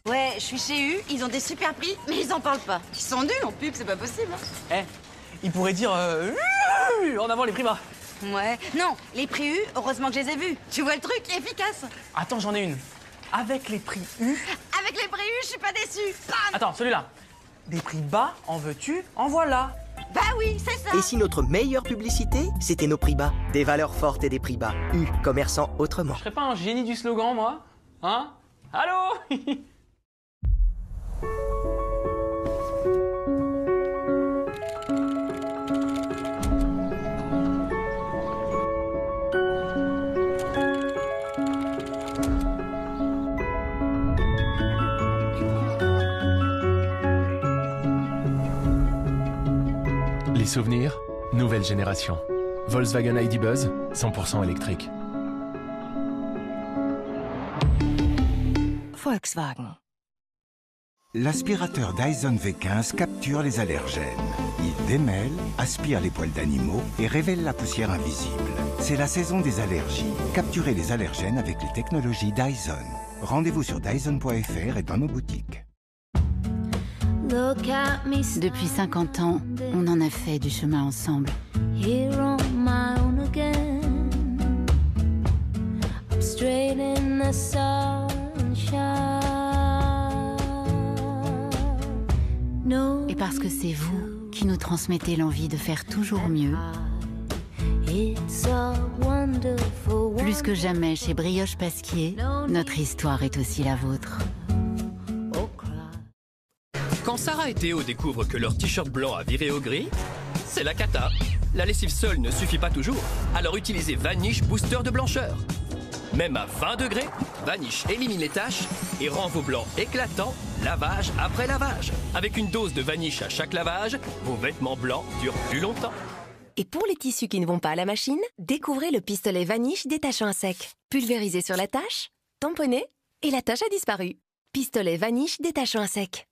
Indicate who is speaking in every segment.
Speaker 1: Ouais, je suis chez U, ils ont des super prix, mais ils en parlent pas. Ils sont nuls en pub, c'est pas possible.
Speaker 2: Eh, ils pourraient dire en avant les prix bas.
Speaker 1: Ouais, non, les prix U, heureusement que je les ai vus. Tu vois le truc, efficace.
Speaker 2: Attends, j'en ai une. Avec les prix U.
Speaker 1: Avec les prix U, je suis pas déçue. Bam.
Speaker 2: Attends, celui-là. Des prix bas, en veux-tu, en voilà.
Speaker 1: Bah oui, c'est ça.
Speaker 3: Et si notre meilleure publicité, c'était nos prix bas? Des valeurs fortes et des prix bas. U, commerçant autrement.
Speaker 2: Je serais pas un génie du slogan, moi? Hein? Allô?
Speaker 4: Les souvenirs, nouvelle génération. Volkswagen ID Buzz, 100% électrique.
Speaker 5: Volkswagen.
Speaker 6: L'aspirateur Dyson V15 capture les allergènes. Il démêle, aspire les poils d'animaux et révèle la poussière invisible. C'est la saison des allergies. Capturez les allergènes avec les technologies Dyson. Rendez-vous sur dyson.fr et dans nos boutiques.
Speaker 7: Depuis 50 ans, on en a fait du chemin ensemble. Et parce que c'est vous qui nous transmettez l'envie de faire toujours mieux, plus que jamais chez Brioche Pasquier, notre histoire est aussi la vôtre.
Speaker 8: Quand Sarah et Théo découvrent que leur t-shirt blanc a viré au gris, c'est la cata. La lessive seule ne suffit pas toujours, alors utilisez Vanish Booster de blancheur. Même à 20 degrés, Vanish élimine les taches et rend vos blancs éclatants lavage après lavage. Avec une dose de Vanish à chaque lavage, vos vêtements blancs durent plus longtemps.
Speaker 5: Et pour les tissus qui ne vont pas à la machine, découvrez le pistolet Vanish détachant à sec. Pulvérisé sur la tache, tamponné, et la tache a disparu. Pistolet Vanish détachant à sec.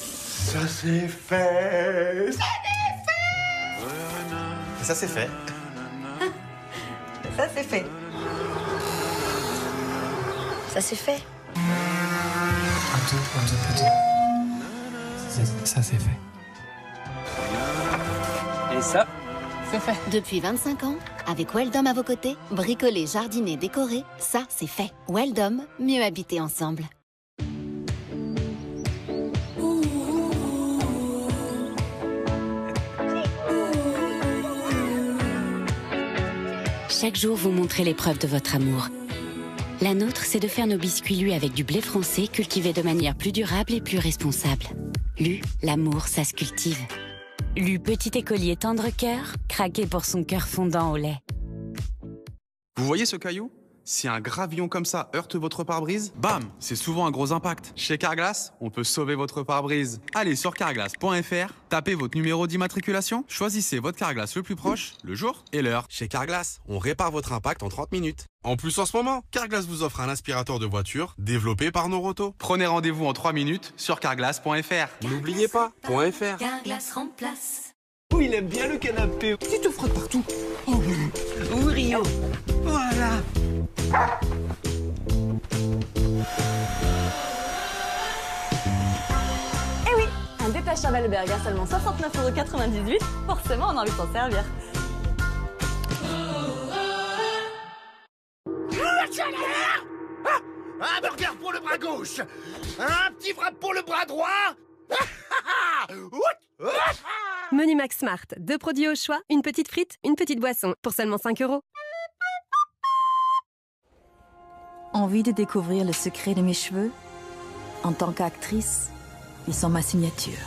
Speaker 9: Ça c'est fait.
Speaker 10: Ça c'est fait.
Speaker 1: Ça, c'est fait.
Speaker 5: Ça c'est fait.
Speaker 2: Ça c'est fait. Et ça, c'est fait.
Speaker 7: Depuis 25 ans, avec Weldom à vos côtés, bricoler, jardiner, décorer, ça c'est fait. Weldom, mieux habiter ensemble. Chaque jour, vous montrez l'épreuve de votre amour. La nôtre, c'est de faire nos biscuits Lu avec du blé français cultivé de manière plus durable et plus responsable. Lu, l'amour, ça se cultive. Lu, petit écolier tendre cœur, craqué pour son cœur fondant au lait.
Speaker 11: Vous voyez ce caillou? Si un gravillon comme ça heurte votre pare-brise, bam, c'est souvent un gros impact. Chez Carglass, on peut sauver votre pare-brise. Allez sur carglass.fr, tapez votre numéro d'immatriculation, choisissez votre Carglass le plus proche, le jour et l'heure.
Speaker 10: Chez Carglass, on répare votre impact en 30 minutes. En plus, en ce moment, Carglass vous offre un aspirateur de voiture développé par Noroto.
Speaker 11: Prenez rendez-vous en 3 minutes sur carglass.fr.
Speaker 10: N'oubliez pas, .fr.
Speaker 7: Carglass remplace.
Speaker 9: Oh, il aime bien le canapé. Tu te frottes partout. Oh,
Speaker 1: Oui, Rio.
Speaker 9: voilà.
Speaker 12: Eh oui, un détachable Berger à seulement 69,98 €, forcément on a envie de s'en servir.
Speaker 9: Un burger pour le bras gauche. Un petit frappe pour le bras droit.
Speaker 13: Menu Max Smart, 2 produits au choix, une petite frite, une petite boisson, pour seulement 5 €.
Speaker 14: Envie de découvrir le secret de mes cheveux? En tant qu'actrice, ils sont ma signature.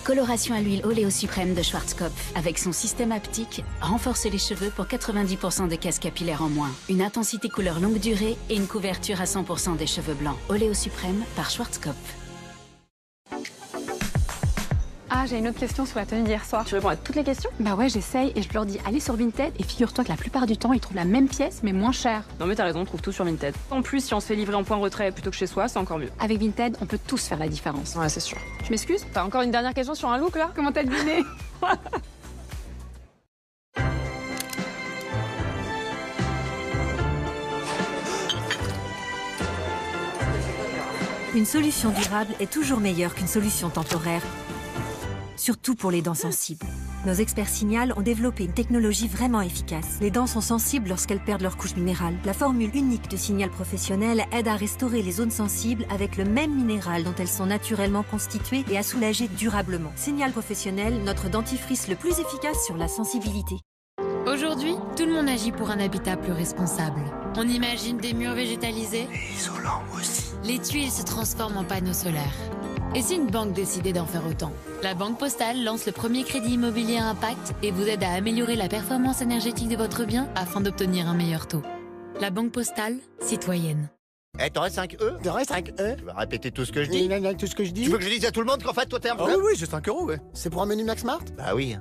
Speaker 7: Coloration à l'huile Oléo Suprême de Schwarzkopf. Avec son système haptique, renforce les cheveux pour 90% de casse capillaire en moins. Une intensité couleur longue durée et une couverture à 100% des cheveux blancs. Oléo Suprême par Schwarzkopf.
Speaker 15: Ah, j'ai une autre question sur la tenue d'hier soir. Tu réponds à toutes les questions? Bah ouais, j'essaye et je leur dis allez sur Vinted et figure-toi que la plupart du temps, ils trouvent la même pièce mais moins chère.
Speaker 16: Non mais t'as raison, on trouve tout sur Vinted. En plus, si on se fait livrer en point retrait plutôt que chez soi, c'est encore mieux.
Speaker 15: Avec Vinted, on peut tous faire la différence.
Speaker 16: Ouais, c'est sûr.
Speaker 15: Je m'excuse?
Speaker 16: T'as encore une dernière question sur un look là?
Speaker 15: Comment t'as deviné?
Speaker 17: Une solution durable est toujours meilleure qu'une solution temporaire. Surtout pour les dents sensibles. Nos experts Signal ont développé une technologie vraiment efficace. Les dents sont sensibles lorsqu'elles perdent leur couche minérale. La formule unique de Signal Professionnel aide à restaurer les zones sensibles avec le même minéral dont elles sont naturellement constituées et à soulager durablement. Signal Professionnel, notre dentifrice le plus efficace sur la sensibilité.
Speaker 18: Aujourd'hui, tout le monde agit pour un habitat plus responsable. On imagine des murs végétalisés.
Speaker 9: Et isolants aussi.
Speaker 18: Les tuiles se transforment en panneaux solaires. Et si une banque décidait d'en faire autant? La Banque Postale lance le premier crédit immobilier à impact et vous aide à améliorer la performance énergétique de votre bien afin d'obtenir un meilleur taux. La Banque Postale, citoyenne.
Speaker 9: Eh, t'aurais 5 E? T'aurais 5 E? Tu vas répéter tout ce que je dis? Tout ce que je dis? Tu veux que je dise à tout le monde qu'en fait, toi, t'es un...
Speaker 19: oui, oui, j'ai 5 €, ouais. C'est pour un menu Max Smart?
Speaker 9: Bah oui.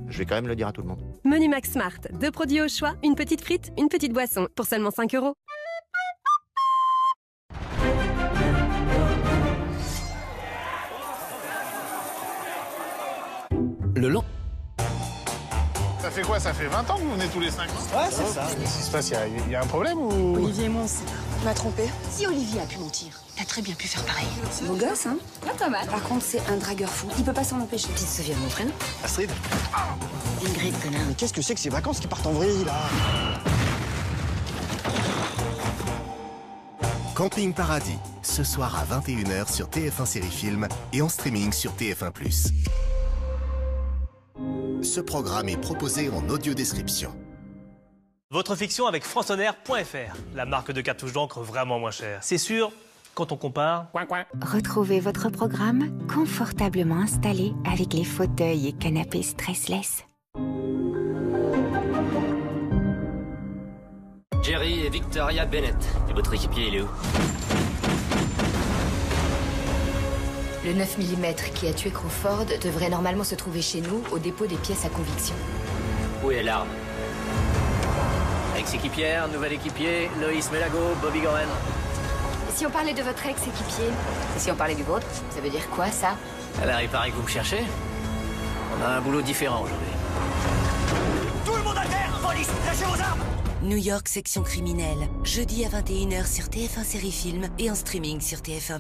Speaker 9: Je vais quand même le dire à tout le monde.
Speaker 13: Menu Max Smart, 2 produits au choix, une petite frite, une petite boisson, pour seulement 5 €.
Speaker 20: Le long.
Speaker 21: Ça fait quoi? Ça fait 20 ans que vous venez tous les 5 ans?
Speaker 19: Ouais, c'est ça.
Speaker 21: Qu'est-ce qui se passe? Il y a un problème ou...
Speaker 22: Olivier et moi, on m'a trompé. Si Olivier a pu mentir, il a très bien pu faire pareil.
Speaker 23: C'est beau gosse, hein?
Speaker 22: Pas mal.
Speaker 23: Par contre, c'est un dragueur fou. Il peut pas s'en empêcher.
Speaker 22: Tu te souviens de mon prénom?
Speaker 19: Astrid.
Speaker 22: Ingrid, connard.
Speaker 19: Mais qu'est-ce que c'est que ces vacances qui partent en vrille, là?
Speaker 20: Camping Paradis, ce soir à 21 h sur TF1 Série Film et en streaming sur TF1+. Ce programme est proposé en audio-description.
Speaker 2: Votre fiction avec FranceOnAir.fr, la marque de cartouches d'encre vraiment moins chère. C'est sûr, quand on compare...
Speaker 7: Retrouvez votre programme confortablement installé avec les fauteuils et canapés stressless.
Speaker 8: Jerry et Victoria Bennett. Et votre équipier, il est où?
Speaker 23: Le 9 mm qui a tué Crawford devrait normalement se trouver chez nous, au dépôt des pièces à conviction.
Speaker 8: Où est l'arme? Ex-équipière, nouvel équipier, Loïs Melago, Bobby Goren.
Speaker 23: Si on parlait de votre ex-équipier, et si on parlait du vôtre, ça veut dire quoi, ça?
Speaker 8: Alors, il paraît que vous me cherchez. On a un boulot différent aujourd'hui.
Speaker 9: Tout le monde à terre! Police, lâchez vos armes!
Speaker 24: New York section criminelle, jeudi à 21 h sur TF1 Série Film et en streaming sur TF1+.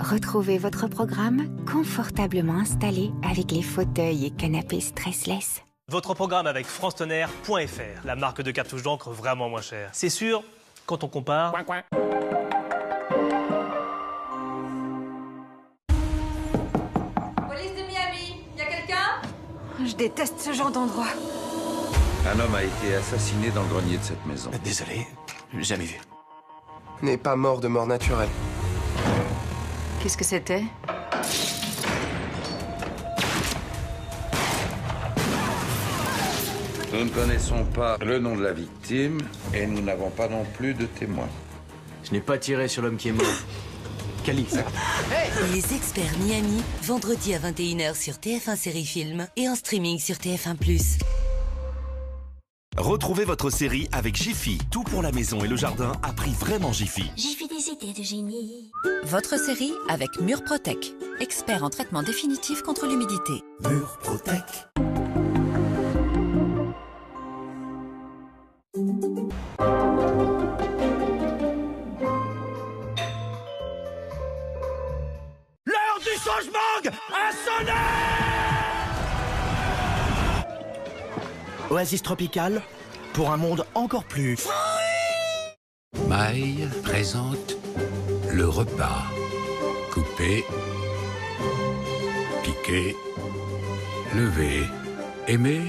Speaker 7: Retrouvez votre programme confortablement installé avec les fauteuils et canapés stressless.
Speaker 2: Votre programme avec FranceOnAir.fr, la marque de cartouches d'encre vraiment moins chère. C'est sûr, quand on compare...
Speaker 12: Police de Miami, y a quelqu'un?
Speaker 1: Je déteste ce genre d'endroit.
Speaker 25: Un homme a été assassiné dans le grenier de cette maison.
Speaker 19: Désolé, jamais vu.
Speaker 26: N'est pas mort de mort naturelle.
Speaker 23: Qu'est-ce que c'était?
Speaker 25: Nous ne connaissons pas le nom de la victime et nous n'avons pas non plus de témoins.
Speaker 20: Je n'ai pas tiré sur l'homme qui est mort. Cali.
Speaker 24: Les experts Miami, vendredi à 21 h sur TF1 Série Film et en streaming sur TF1+.
Speaker 27: Retrouvez votre série avec Jiffy. Tout pour la maison et le jardin à prix vraiment Jiffy.
Speaker 23: Jiffy des idées de génie.
Speaker 24: Votre série avec Murprotec, expert en traitement définitif contre l'humidité.
Speaker 27: Murprotec.
Speaker 9: L'heure du changement a sonné!
Speaker 3: Oasis tropicale pour un monde encore plus...
Speaker 28: Maille présente le repas. Couper, piquer, lever, aimer,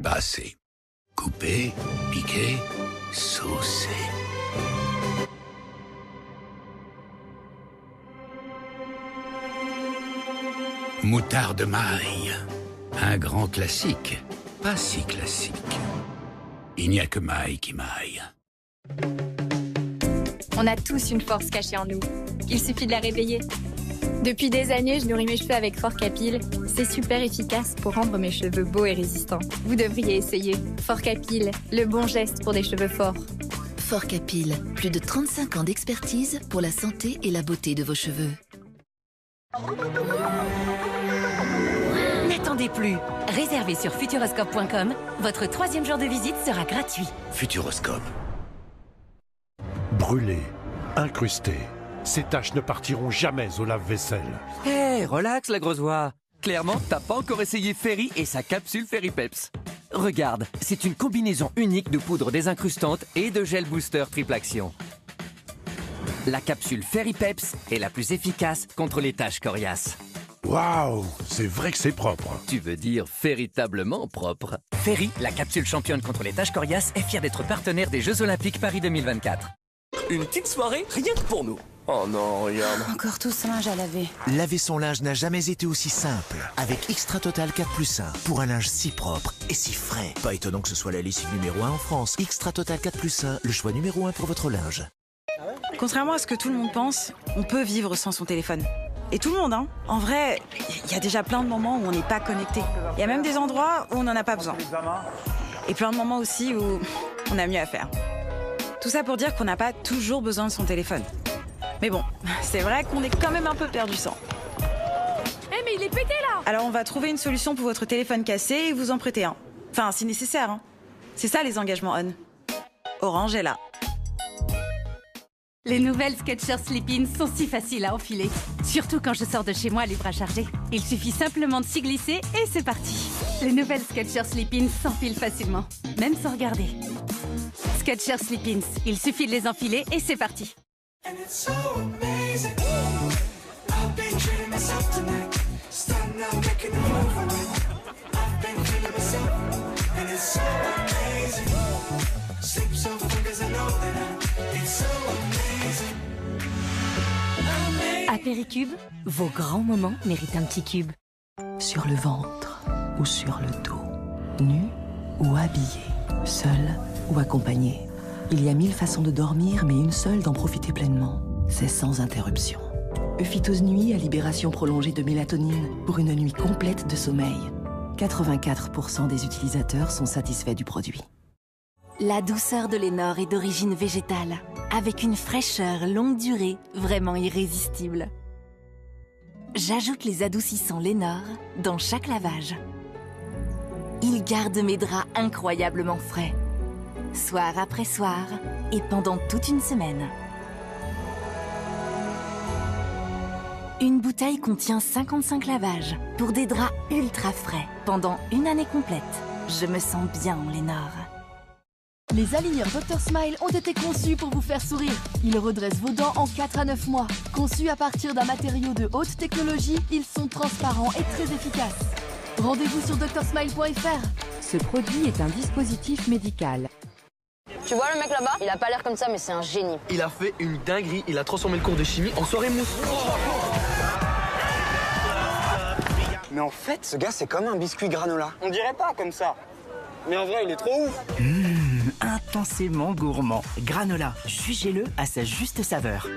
Speaker 28: passer. Couper, piquer, saucer. Moutarde maille. Un grand classique, pas si classique. Il n'y a que Maille qui maille.
Speaker 15: On a tous une force cachée en nous. Il suffit de la réveiller. Depuis des années, je nourris mes cheveux avec Fort Capil. C'est super efficace pour rendre mes cheveux beaux et résistants. Vous devriez essayer. Fort Capil, le bon geste pour des cheveux forts.
Speaker 24: Fort Capil, plus de 35 ans d'expertise pour la santé et la beauté de vos cheveux.
Speaker 5: N'attendez plus. Réservez sur futuroscope.com. Votre 3e jour de visite sera gratuit.
Speaker 27: Futuroscope.
Speaker 6: Brûlé.
Speaker 4: incrusté. Ces taches ne partiront jamais au lave-vaisselle.
Speaker 10: Hé, relax la grosse voix. Clairement, t'as pas encore essayé Ferry et sa capsule Ferry Peps. Regarde, c'est une combinaison unique de poudre désincrustante et de gel booster triple action. La capsule Ferry Peps est la plus efficace contre les taches coriaces.
Speaker 4: Waouh, c'est vrai que c'est propre.
Speaker 10: Tu veux dire véritablement propre. Ferry, la capsule championne contre les taches coriaces, est fière d'être partenaire des Jeux Olympiques Paris 2024. Une petite soirée rien que pour nous.
Speaker 19: Oh non, regarde.
Speaker 1: Encore tout ce linge à laver.
Speaker 11: Laver son linge n'a jamais été aussi simple. Avec Extra Total 4+1, pour un linge si propre et si frais. Pas étonnant que ce soit la lessive numéro 1 en France. Extra Total 4+1, le choix numéro 1 pour votre linge.
Speaker 13: Contrairement à ce que tout le monde pense, on peut vivre sans son téléphone. Et tout le monde, hein. En vrai, il y a déjà plein de moments où on n'est pas connecté. Il y a même des endroits où on n'en a pas besoin. Et plein de moments aussi où on a mieux à faire. Tout ça pour dire qu'on n'a pas toujours besoin de son téléphone. Mais bon, c'est vrai qu'on est quand même un peu perdu sans.
Speaker 15: Eh mais il est pété là!
Speaker 13: Alors on va trouver une solution pour votre téléphone cassé et vous en prêter un. Enfin, si nécessaire, hein. C'est ça les engagements on. Orange est là.
Speaker 14: Les nouvelles Skechers Slip-ins sont si faciles à enfiler. Surtout quand je sors de chez moi libre à charger. Il suffit simplement de s'y glisser et c'est parti. Les nouvelles Skechers Slip-ins s'enfilent facilement, même sans regarder. Skechers Slip-ins, il suffit de les enfiler et c'est parti. Apéricube, vos grands moments méritent un petit cube.
Speaker 16: Sur le ventre ou sur le dos, nu ou habillé, seul ou accompagné. Il y a 1000 façons de dormir, mais une seule d'en profiter pleinement. C'est sans interruption. Euphytose Nuit à libération prolongée de mélatonine pour une nuit complète de sommeil. 84% des utilisateurs sont satisfaits du produit.
Speaker 23: La douceur de Lénore est d'origine végétale, avec une fraîcheur longue durée vraiment irrésistible. J'ajoute les adoucissants Lénore dans chaque lavage. Ils gardent mes draps incroyablement frais, soir après soir et pendant toute une semaine. Une bouteille contient 55 lavages pour des draps ultra frais pendant une année complète. Je me sens bien en Lénore.
Speaker 17: Les aligneurs Dr Smile ont été conçus pour vous faire sourire. Ils redressent vos dents en 4 à 9 mois. Conçus à partir d'un matériau de haute technologie, ils sont transparents et très efficaces. Rendez-vous sur drsmile.fr.
Speaker 18: Ce produit est un dispositif médical.
Speaker 29: Tu vois le mec là-bas? Il a pas l'air comme ça, mais c'est un génie.
Speaker 30: Il a fait une dinguerie. Il a transformé le cours de chimie en soirée mousse.
Speaker 19: Mais en fait, ce gars, c'est comme un biscuit granola. On dirait pas comme ça. Mais en vrai, il est trop ouf.
Speaker 31: Intensément gourmand. Granola, jugez-le à sa juste saveur.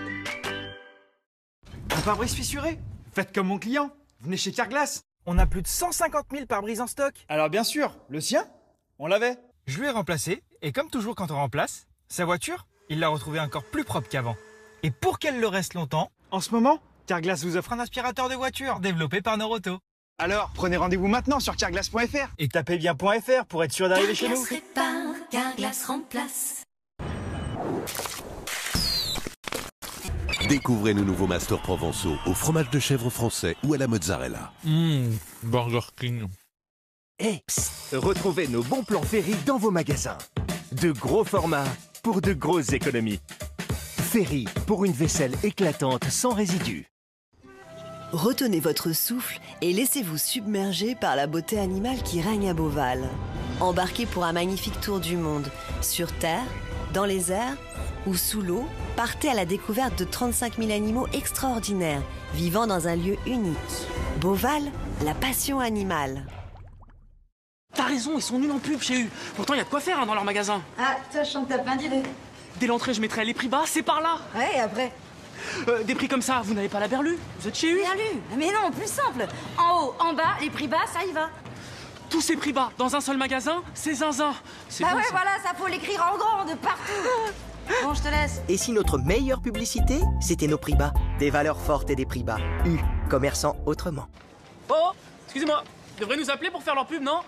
Speaker 32: Un pare-brise fissuré? Faites comme mon client. Venez chez Carglass. On a plus de 150 000 pare-brises en stock. Alors bien sûr, le sien, on l'avait. Je lui ai remplacé, et comme toujours quand on remplace, sa voiture, il l'a retrouvée encore plus propre qu'avant. Et pour qu'elle le reste longtemps, en ce moment, Carglass vous offre un aspirateur de voiture développé par Noroto. Alors, prenez rendez-vous maintenant sur carglass.fr et tapez bien .fr pour être sûr d'arriver chez nous.
Speaker 23: Répare, Carglass remplace.
Speaker 27: Découvrez nos nouveaux masters provençaux au fromage de chèvre français ou à la mozzarella.
Speaker 33: Burger King.
Speaker 34: Hey, retrouvez nos bons plans Ferry dans vos magasins. De gros formats pour de grosses économies. Ferry, pour une vaisselle éclatante sans résidus.
Speaker 35: Retenez votre souffle et laissez-vous submerger par la beauté animale qui règne à Beauval. Embarquez pour un magnifique tour du monde, sur Terre, dans les airs ou sous l'eau. Partez à la découverte de 35 000 animaux extraordinaires, vivant dans un lieu unique. Beauval, la passion animale.
Speaker 32: T'as raison, ils sont nuls en pub chez eux. Pourtant, il y a de quoi faire dans leur magasin.
Speaker 1: Ah, toi, je sens que t'as plein d'idées.
Speaker 32: Dès l'entrée, je mettrai les prix bas, c'est par là.
Speaker 1: Ouais, et après?
Speaker 32: Des prix comme ça, vous n'avez pas la berlue? Vous êtes chez eux?
Speaker 1: Berlue? Mais non, plus simple. En haut, en bas, les prix bas, ça y va.
Speaker 32: Tous ces prix bas, dans un seul magasin, c'est zinzin.
Speaker 1: Bah ouais, voilà, ça faut l'écrire en grand, de partout. Bon, je te laisse.
Speaker 3: Et si notre meilleure publicité, c'était nos prix bas? Des valeurs fortes et des prix bas. Commerçant autrement.
Speaker 32: Oh, excusez-moi, ils devraient nous appeler pour faire leur pub, non?